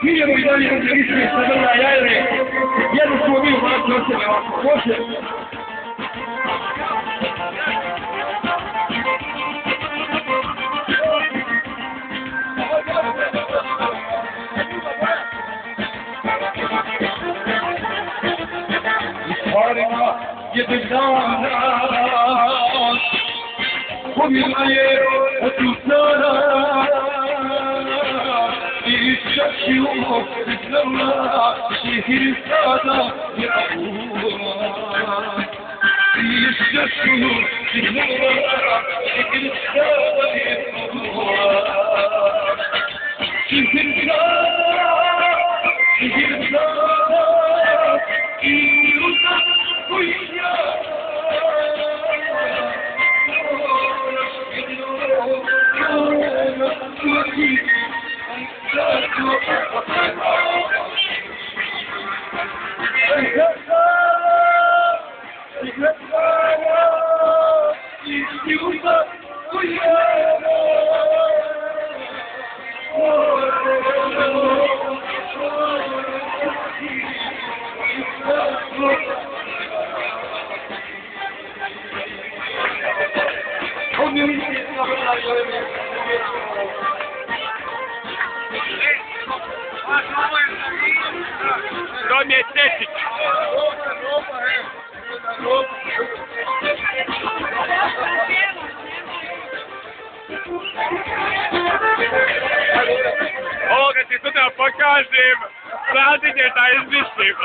Idemo I dalje od Istre sa Vrla Jajre. Jedno smo mi ubacili od sebe ovako. Može? Stvarima jednog dana pobjegla je od Sultana i šačiju znala šehir sada je Abula i šačiju znala šehir sada je Abula šehir sada i To mi je Tečić. Ovoga ti sutra pokažem, radinje da izmislim.